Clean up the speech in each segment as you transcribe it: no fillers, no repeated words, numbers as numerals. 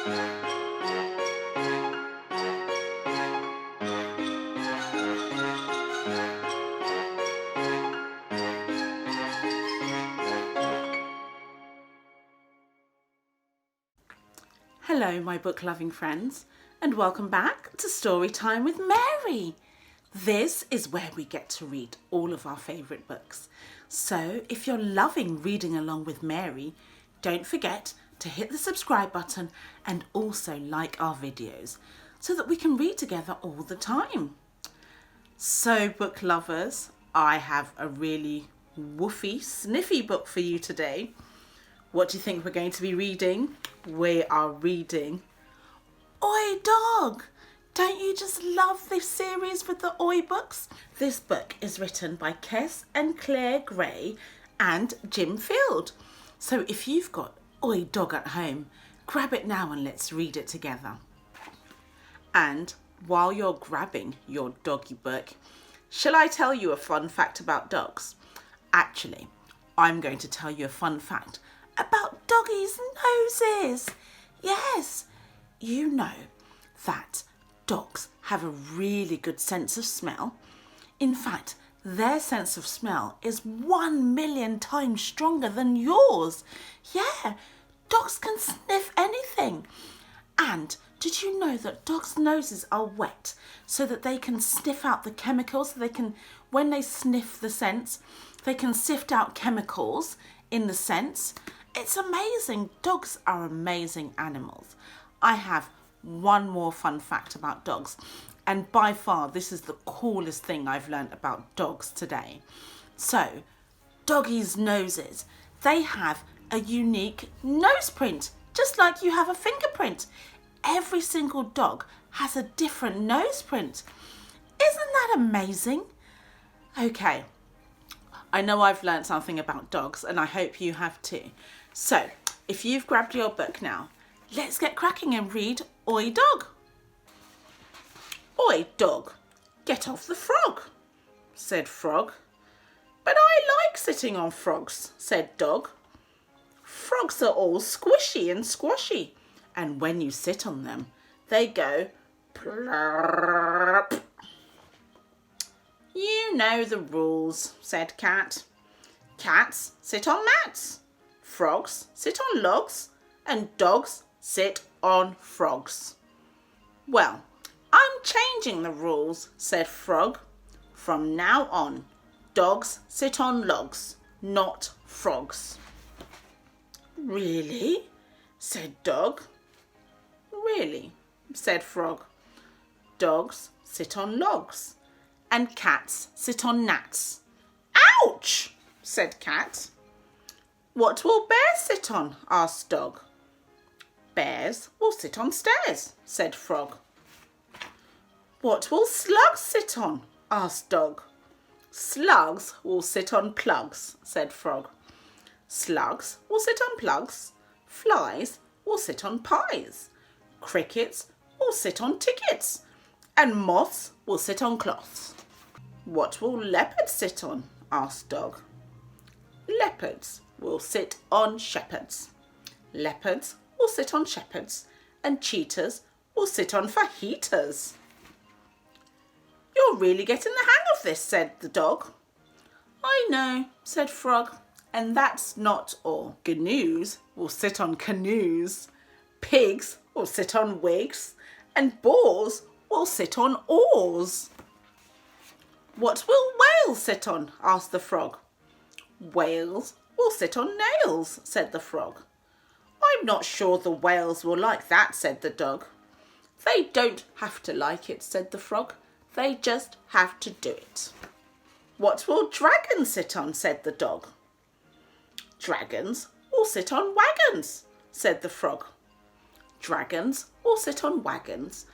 Hello, my book-loving friends, and welcome back to Storytime with Mary. This is where we get to read all of our favourite books. So if you're loving reading along with Mary, don't forget to hit the subscribe button and also like our videos so that we can read together all the time. So book lovers, I have a really woofy, sniffy book for you today. What do you think we're going to be reading? We are reading Oi Dog! Don't you just love this series with the Oi books? This book is written by Kes and Claire Gray and Jim Field. So if you've got Oi Dog at home, grab it now and let's read it together. And while you're grabbing your doggy book, shall I tell you a fun fact about dogs? Actually, I'm going to tell you a fun fact about doggies' noses. Yes, you know that dogs have a really good sense of smell. In fact, their sense of smell is 1 million times stronger than yours. Yeah, dogs can sniff anything. And did you know that dogs' noses are wet so that they can sniff out the chemicals? When they sniff the scents, they can sift out chemicals in the scents. It's amazing. Dogs are amazing animals. I have one more fun fact about dogs, and by far this is the coolest thing I've learned about dogs today. So, doggies' noses, they have a unique nose print, just like you have a fingerprint. Every single dog has a different nose print. Isn't that amazing? Okay, I know I've learned something about dogs, and I hope you have too. So, if you've grabbed your book now, let's get cracking and read Oi Dog. Oi Dog, get off the frog, said Frog. But I like sitting on frogs, said Dog. Frogs are all squishy and squashy, and when you sit on them, they go plop. You know the rules, said Cat. Cats sit on mats. Frogs sit on logs, and dogs sit on frogs. Well, I'm changing the rules, said Frog. From now on, dogs sit on logs, not frogs. Really? Said Dog. Really? Said Frog. Dogs sit on logs, and cats sit on gnats. Ouch! Said Cat. What will bears sit on? Asked Dog. Bears will sit on stairs, said Frog. What will slugs sit on? Asked Dog. Slugs will sit on plugs, said Frog. Slugs will sit on plugs. Flies will sit on pies. Crickets will sit on tickets. And moths will sit on cloths. What will leopards sit on? Asked Dog. Leopards will sit on shepherds. Leopards will sit on shepherds, and cheetahs will sit on fajitas. You're really getting the hang of this, said the Dog. I know, said Frog, and that's not all. Gnues will sit on canoes. Pigs will sit on wigs, and boars will sit on oars. What will whales sit on? Asked the Frog. Whales will sit on nails, said the Frog. I'm not sure the whales will like that, said the Dog. They don't have to like it, said the Frog. They just have to do it. What will dragons sit on? Said the Dog. Dragons will sit on wagons, said the Frog. Dragons will sit on wagons.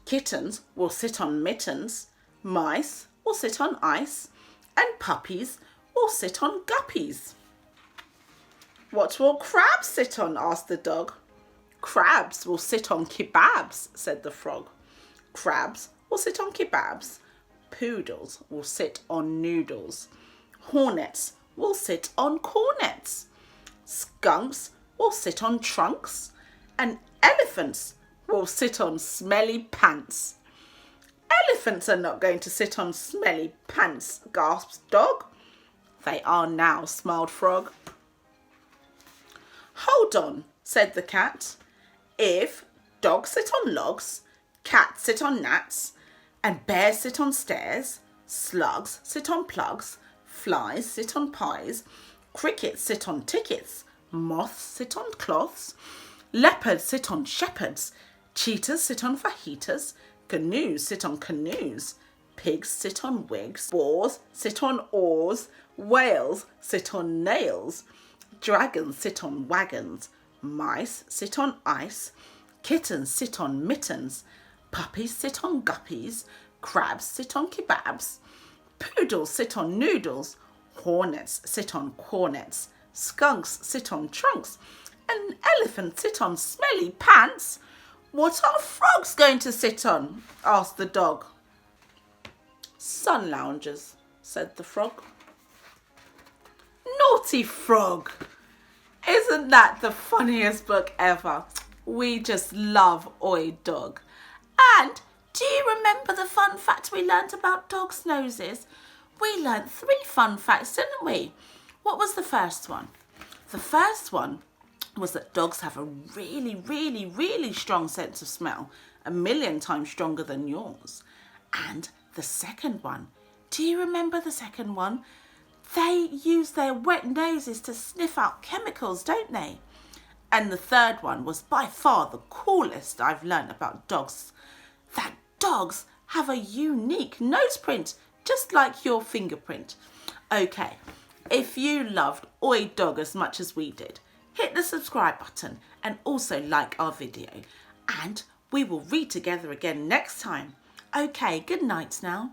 Kittens will sit on mittens. Mice will sit on ice. And puppies will sit on guppies. What will crabs sit on? Asked the Dog. Crabs will sit on kebabs, said the Frog. Crabs will sit on kebabs. Poodles will sit on noodles. Hornets will sit on cornets. Skunks will sit on trunks. And Elephants will sit on smelly pants. Elephants are not going to sit on smelly pants, gasped Dog. They are now, smiled Frog. Hold on, said the Cat. If dogs sit on logs, cats sit on gnats, and bears sit on stairs, slugs sit on plugs, flies sit on pies, crickets sit on tickets, moths sit on cloths, leopards sit on shepherds, cheetahs sit on fajitas, canoes sit on canoes, pigs sit on wigs, boars sit on oars, whales sit on nails, dragons sit on wagons, mice sit on ice, kittens sit on mittens, puppies sit on guppies, crabs sit on kebabs, poodles sit on noodles, hornets sit on cornets, skunks sit on trunks, and elephants sit on smelly pants. What are frogs going to sit on? Asked the Dog. Sun loungers, said the Frog. Naughty Frog! Isn't that the funniest book ever? We just love Oi Dog. And do you remember the fun fact we learnt about dogs' noses? We learnt 3 fun facts, didn't we? What was the first one? The first one was that dogs have a really, really, really strong sense of smell, 1,000,000 times stronger than yours. And the second one, do you remember the second one? They use their wet noses to sniff out chemicals, don't they? And the third one was by far the coolest I've learnt about dogs, that dogs have a unique nose print, just like your fingerprint. Okay, if you loved Oi Dog as much as we did, hit the subscribe button and also like our video. And we will read together again next time. Okay, good night now.